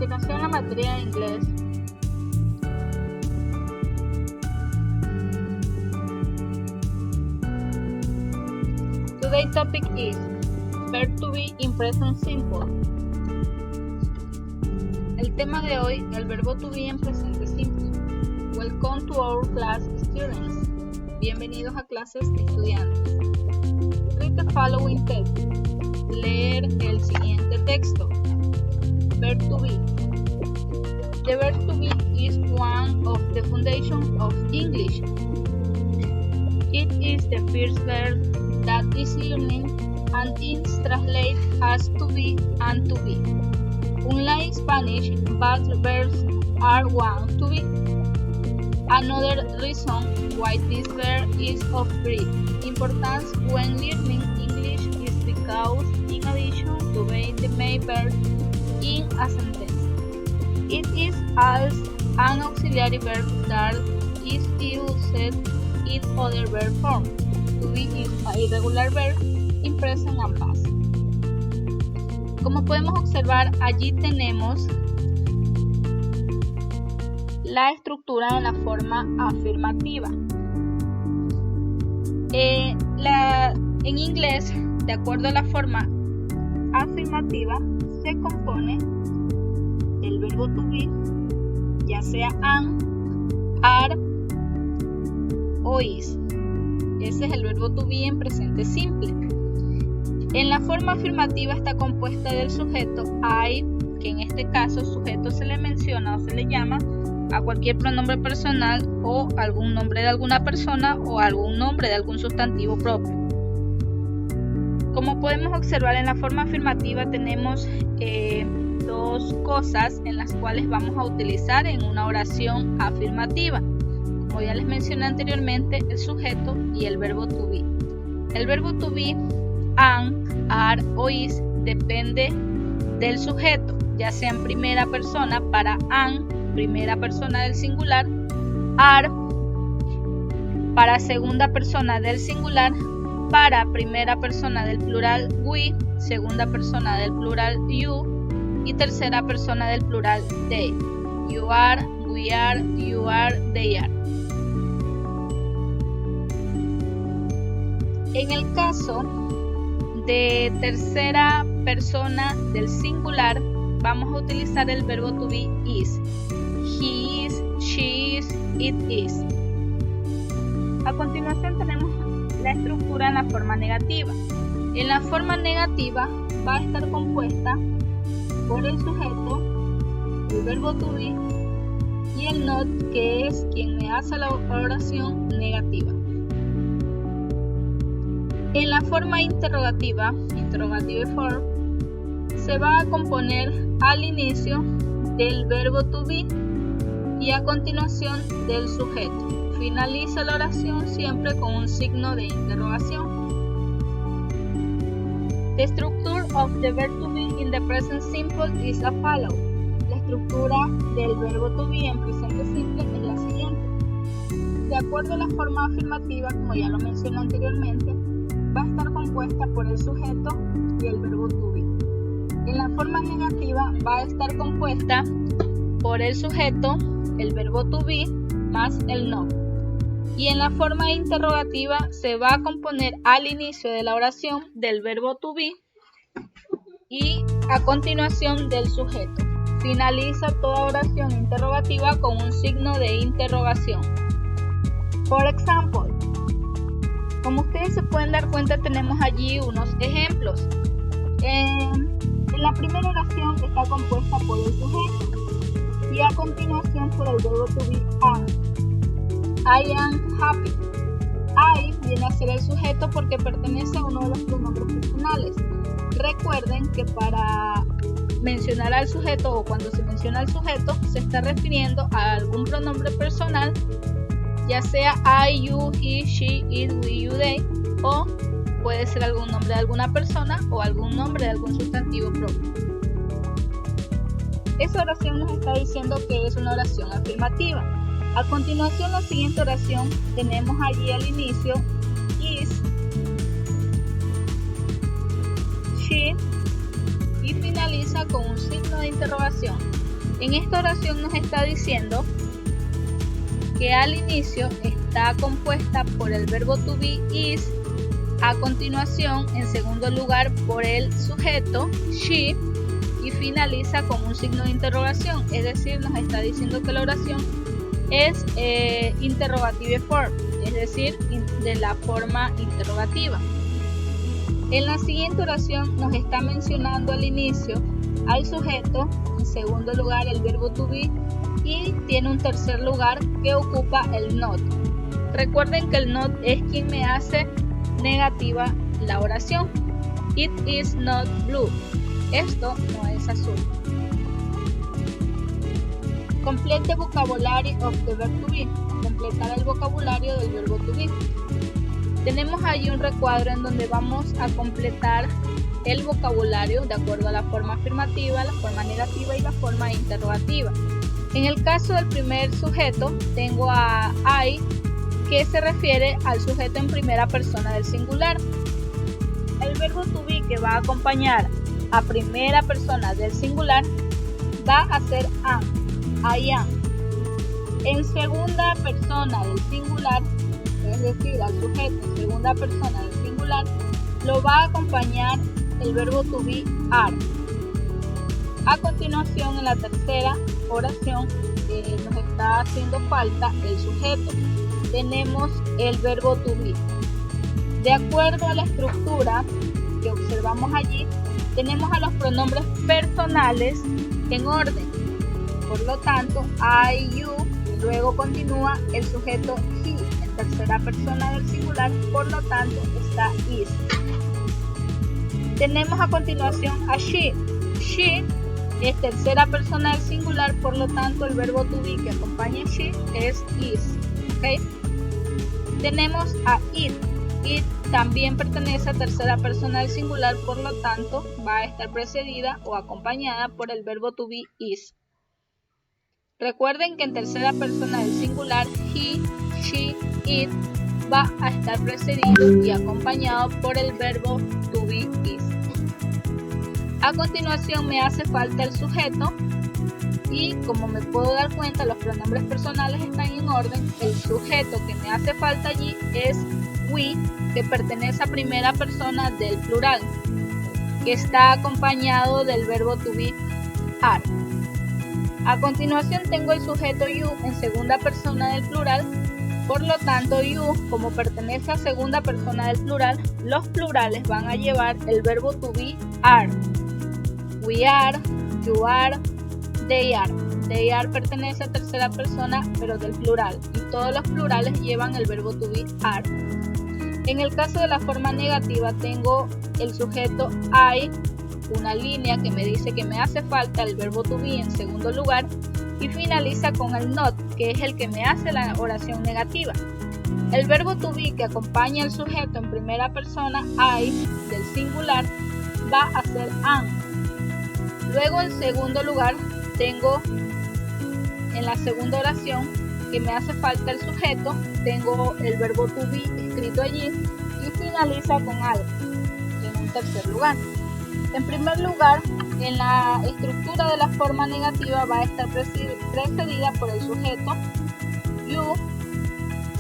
continuación la materia de inglés. Today's topic is verb to be in present simple. El tema de hoy, el verbo to be en presente simple. Welcome to our class, students. Bienvenidos a clases, estudiantes. Read the following text. Leer el siguiente texto. Verb to be. The verb to be is one of the foundations of English. It is the first verb that is learning and is translated as to be and to be. Unlike Spanish, both verbs are one to be. Another reason why this verb is of great importance when learning English is because, in addition to being the main verb in a sentence, it is also an auxiliary verb that is used in other verb forms. To be is a irregular verb in present and past. Como podemos observar, allí tenemos la estructura de la forma afirmativa. En inglés, de acuerdo a la forma afirmativa, se compone del verbo to be, ya sea am, are o is. Ese es el verbo to be en presente simple. En la forma afirmativa está compuesta del sujeto I, que en este caso sujeto se le menciona o se le llama a cualquier pronombre personal o algún nombre de alguna persona o algún nombre de algún sustantivo propio. Como podemos observar, en la forma afirmativa tenemos dos cosas en las cuales vamos a utilizar en una oración afirmativa. Como ya les mencioné anteriormente, el sujeto y el verbo to be. El verbo to be, am, are o is, depende del sujeto, ya sea en primera persona para am, primera persona del singular, are para segunda persona del singular, para primera persona del plural we, segunda persona del plural you y tercera persona del plural they. You are, we are, you are, they are. En el caso de tercera persona del singular, vamos a utilizar el verbo to be is. He is, she is, it is. A continuación tenemos la estructura en la forma negativa. En la forma negativa va a estar compuesta por el sujeto, el verbo to be y el not, que es quien me hace la oración negativa. En la forma interrogativa, interrogative form, se va a componer al inicio del verbo to be y a continuación del sujeto. Finaliza la oración siempre con un signo de interrogación. The structure of the verb to be in the present simple is as follows. La estructura del verbo to be en presente simple es la siguiente. De acuerdo a la forma afirmativa, como ya lo mencioné anteriormente, va a estar compuesta por el sujeto y el verbo to be. En la forma negativa va a estar compuesta por el sujeto, el verbo to be, más el no. Y en la forma interrogativa se va a componer al inicio de la oración del verbo to be y a continuación del sujeto. Finaliza toda oración interrogativa con un signo de interrogación. Por ejemplo, como ustedes se pueden dar cuenta, tenemos allí unos ejemplos. En la primera oración está compuesta por el sujeto y a continuación por el verbo to be am. I am happy. I viene a ser el sujeto porque pertenece a uno de los pronombres personales. Recuerden que para mencionar al sujeto o cuando se menciona al sujeto se está refiriendo a algún pronombre personal, ya sea I, you, he, she, it, we, you, they, o puede ser algún nombre de alguna persona o algún nombre de algún sustantivo propio. Esa oración nos está diciendo que es una oración afirmativa. A continuación, la siguiente oración tenemos allí al inicio is, she y finaliza con un signo de interrogación. En esta oración nos está diciendo que al inicio está compuesta por el verbo to be is, a continuación en segundo lugar por el sujeto she y finaliza con un signo de interrogación, es decir, nos está diciendo que la oración es interrogative form, es decir, de la forma interrogativa. En la siguiente oración nos está mencionando al inicio al sujeto, en segundo lugar el verbo to be y tiene un tercer lugar que ocupa el not. Recuerden que el not es quien me hace negativa la oración. It is not blue. Esto no es azul. Complete the vocabulary of the verb to be. Completar el vocabulario del verbo to be. Tenemos ahí un recuadro en donde vamos a completar el vocabulario de acuerdo a la forma afirmativa, la forma negativa y la forma interrogativa. En el caso del primer sujeto, tengo a I, que se refiere al sujeto en primera persona del singular. El verbo to be que va a acompañar a primera persona del singular va a ser am, I am. En segunda persona del singular, es decir, al sujeto en segunda persona del singular, lo va a acompañar el verbo to be are. A continuación, en la tercera oración, nos está haciendo falta el sujeto. Tenemos el verbo to be. De acuerdo a la estructura que observamos allí, tenemos a los pronombres personales en orden. Por lo tanto, I, you, y luego continúa el sujeto he en tercera persona del singular, por lo tanto está is. Tenemos a continuación a she. She es tercera persona del singular, por lo tanto el verbo to be que acompaña a she es is. ¿Okay? Tenemos a it. It también pertenece a tercera persona del singular, por lo tanto va a estar precedida o acompañada por el verbo to be is. Recuerden que en tercera persona del singular he, she, it va a estar precedido y acompañado por el verbo to be is. A continuación me hace falta el sujeto y como me puedo dar cuenta los pronombres personales están en orden. El sujeto que me hace falta allí es we, que pertenece a primera persona del plural, que está acompañado del verbo to be are. A continuación tengo el sujeto you en segunda persona del plural, por lo tanto you, como pertenece a segunda persona del plural, los plurales van a llevar el verbo to be are. We are, you are, they are. They are pertenece a tercera persona pero del plural y todos los plurales llevan el verbo to be are. En el caso de la forma negativa tengo el sujeto I, una línea que me dice que me hace falta el verbo to be en segundo lugar y finaliza con el not, que es el que me hace la oración negativa. El verbo to be que acompaña al sujeto en primera persona I del singular va a ser am. Luego en segundo lugar tengo en la segunda oración que me hace falta el sujeto, tengo el verbo to be escrito allí y finaliza con algo en un tercer lugar. En primer lugar, en la estructura de la forma negativa va a estar precedida por el sujeto you,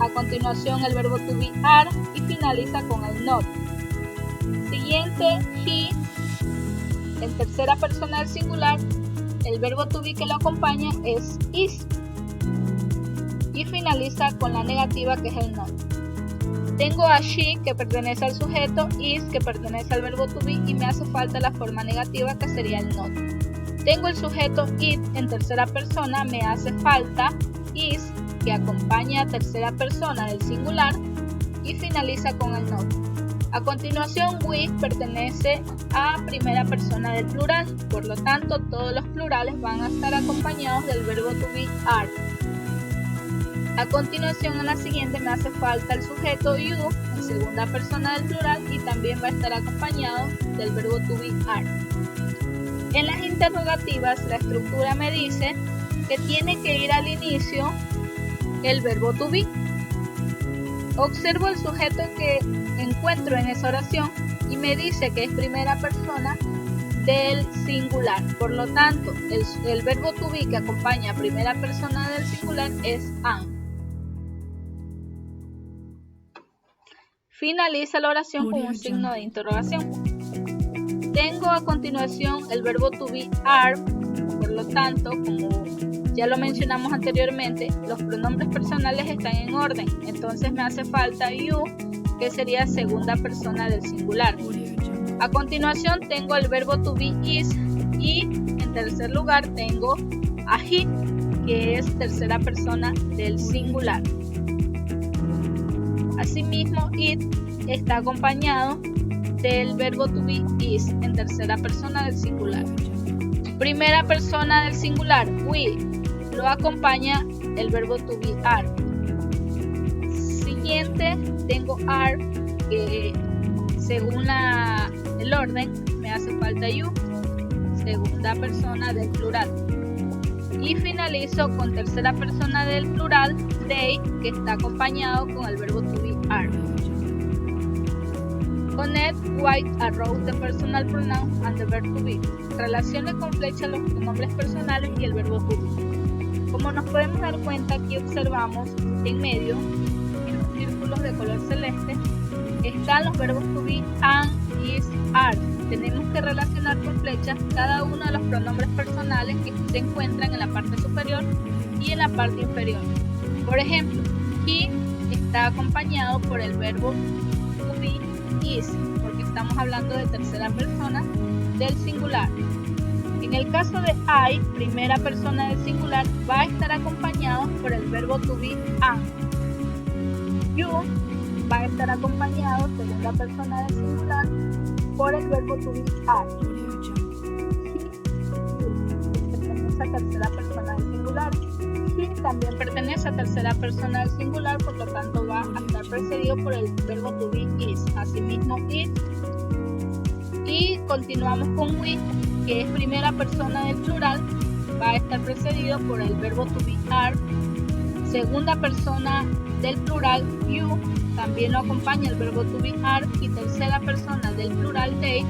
a continuación el verbo to be are y finaliza con el not. Siguiente, he, en tercera persona del singular, el verbo to be que lo acompaña es is y finaliza con la negativa que es el not. Tengo a she que pertenece al sujeto, is que pertenece al verbo to be y me hace falta la forma negativa que sería el not. Tengo el sujeto it en tercera persona, me hace falta is que acompaña a tercera persona del singular y finaliza con el not. A continuación, we pertenece a primera persona del plural, por lo tanto todos los plurales van a estar acompañados del verbo to be are. A continuación, en la siguiente me hace falta el sujeto you en segunda persona del plural y también va a estar acompañado del verbo to be are. En las interrogativas, la estructura me dice que tiene que ir al inicio el verbo to be. Observo el sujeto que encuentro en esa oración y me dice que es primera persona del singular. Por lo tanto, el verbo to be que acompaña a primera persona del singular es am. Finaliza la oración con un signo de interrogación. Tengo a continuación el verbo to be are. Por lo tanto, como ya lo mencionamos anteriormente, los pronombres personales están en orden. Entonces me hace falta you, que sería segunda persona del singular. A continuación tengo el verbo to be is y en tercer lugar tengo a he, que es tercera persona del singular. Asimismo, it está acompañado del verbo to be is en tercera persona del singular. Primera persona del singular, we, lo acompaña el verbo to be are. Siguiente tengo are, que según el orden me hace falta you, segunda persona del plural. Y finalizo con tercera persona del plural, they, que está acompañado con el verbo to be are. Connect with a row the personal pronoun and the verb to be. Relacione con flecha los pronombres personales y el verbo to be. Como nos podemos dar cuenta, aquí observamos en medio, en los círculos de color celeste, están los verbos to be, am, is, are. Tenemos que relacionar con flechas cada uno de los pronombres personales que se encuentran en la parte superior y en la parte inferior. Por ejemplo, he está acompañado por el verbo to be is, porque estamos hablando de tercera persona del singular. En el caso de I, primera persona del singular, va a estar acompañado por el verbo to be am. You va a estar acompañado, segunda persona del singular, por el verbo to be are. Pertenece a tercera persona del singular. He también pertenece a tercera persona del singular, por lo tanto va a estar precedido por el verbo to be is. Asimismo, it. Y continuamos con we, que es primera persona del plural, va a estar precedido por el verbo to be are. Segunda persona del plural, you, también lo acompaña el verbo to be are. Y tercera persona del plural, they,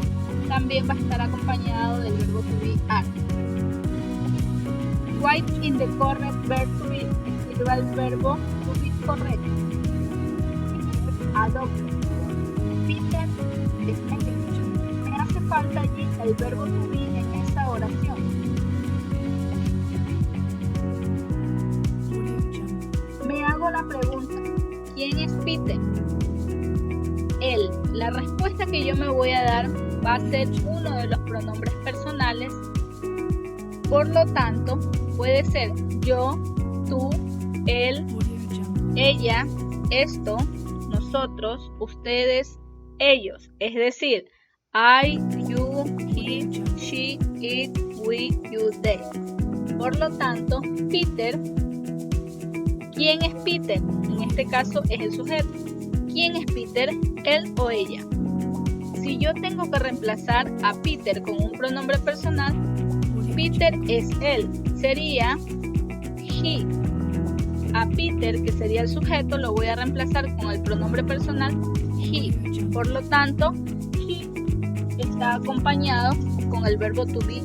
también va a estar acompañado del verbo to be are. Write in the correct verb to be, escriba el verbo to be correcto. Adopte. Peter es negro. Me hace falta allí el verbo to be en esta oración. Me hago la pregunta, ¿quién es Peter? Él. La respuesta que yo me voy a dar va a ser uno de los pronombres personales. Por lo tanto, puede ser yo, tú, él, ella, esto, nosotros, ustedes, ellos. Es decir, I, you, he, she, it, we, you, they. Por lo tanto, Peter, ¿quién es Peter? En este caso es el sujeto. ¿Quién es Peter? Él o ella. Si yo tengo que reemplazar a Peter con un pronombre personal, Peter es él, sería he. A Peter, que sería el sujeto, lo voy a reemplazar con el pronombre personal he. Por lo tanto, he está acompañado con el verbo to be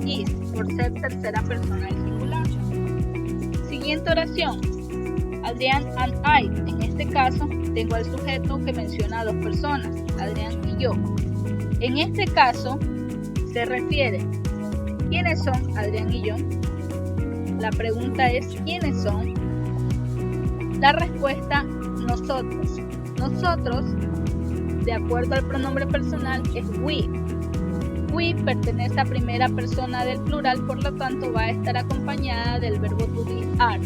is, por ser tercera persona del singular. Siguiente oración. Adrián and I. En este caso, tengo al sujeto que menciona a dos personas, Adrián y yo. En este caso, se refiere, ¿quiénes son Adrián y yo? La pregunta es, ¿quiénes son? La respuesta, nosotros. Nosotros, de acuerdo al pronombre personal, es we. We pertenece a primera persona del plural, por lo tanto va a estar acompañada del verbo to be are.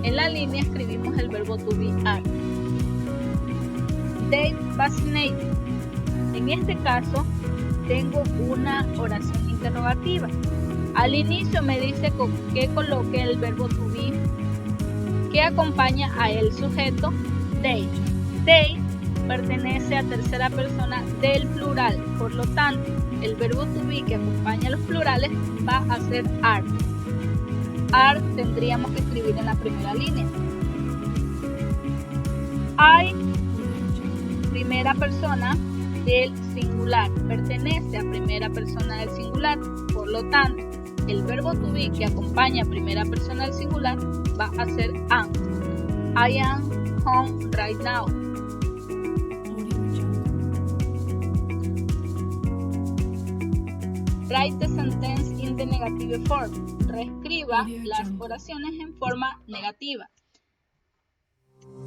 En la línea escribimos el verbo to be are. They vaccinated. En este caso, tengo una oración interrogativa. Al inicio me dice que coloque el verbo to be que acompaña a el sujeto they. They pertenece a tercera persona del plural, por lo tanto el verbo to be que acompaña a los plurales va a ser are. Are tendríamos que escribir en la primera línea. I, primera persona del singular, pertenece a primera persona del singular, por lo tanto, el verbo to be que acompaña a primera persona del singular va a ser am. I am home right now. Write the sentence in the negative form. Reescriba las oraciones en forma negativa.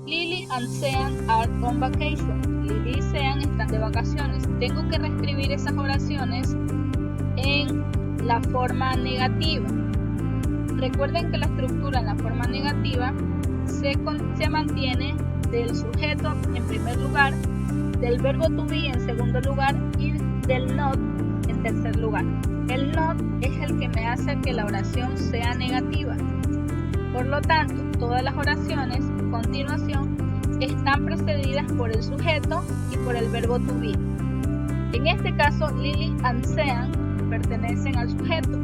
Lily and Sean are on vacation. Lily y Sean están de vacaciones. Tengo que reescribir esas oraciones en la forma negativa. Recuerden que la estructura en la forma negativa se mantiene del sujeto en primer lugar, del verbo to be en segundo lugar y del not en tercer lugar. El not es el que me hace que la oración sea negativa. Por lo tanto, todas las oraciones a continuación están precedidas por el sujeto y por el verbo to be. En este caso, Lily and Sean pertenecen al sujeto.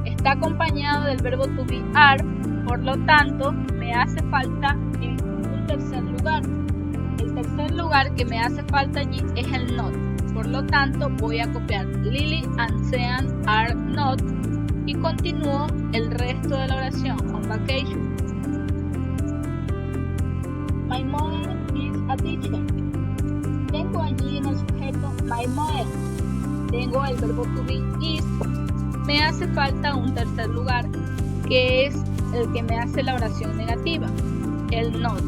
Está acompañado del verbo to be are, por lo tanto, me hace falta en un tercer lugar. El tercer lugar que me hace falta allí es el not. Por lo tanto, voy a copiar Lily and Sean are not y continúo el resto de la oración on vacation. My mother is a teacher. Tengo allí en el sujeto my mother. Tengo el verbo to be is. Me hace falta un tercer lugar que es el que me hace la oración negativa, el not.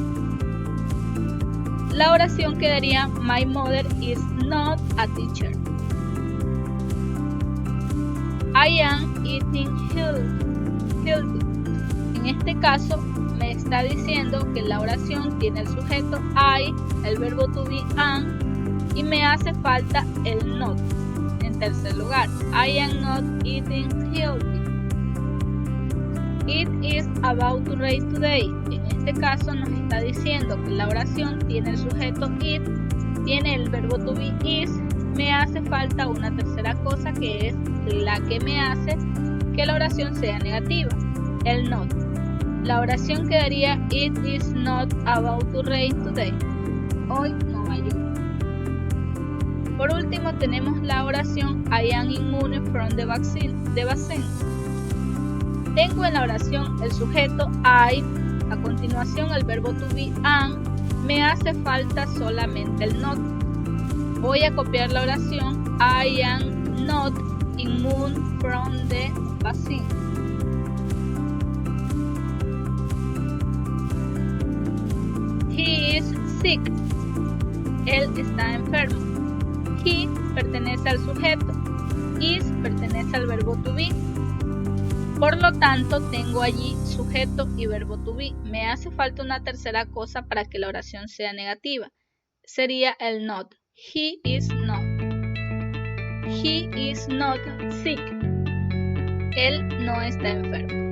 La oración quedaría my mother is not a teacher. I am eating healthy. En este caso me está diciendo que la oración tiene el sujeto I, el verbo to be am y me hace falta el not. En tercer lugar, I am not eating healthy. It is about to rain today. En este caso nos está diciendo que la oración tiene el sujeto it, tiene el verbo to be is, me hace falta una tercera cosa que es la que me hace que la oración sea negativa, el not. La oración quedaría it is not about to rain today. Hoy no va a llover. Por último tenemos la oración I am immune from the vaccine. Tengo en la oración el sujeto I, a continuación el verbo to be am, me hace falta solamente el not. Voy a copiar la oración I am not immune from the vaccine. He is sick. Él está enfermo. He pertenece al sujeto. Is pertenece al verbo to be. Por lo tanto, tengo allí sujeto y verbo to be. Me hace falta una tercera cosa para que la oración sea negativa. Sería el not. He is not. He is not sick. Él no está enfermo.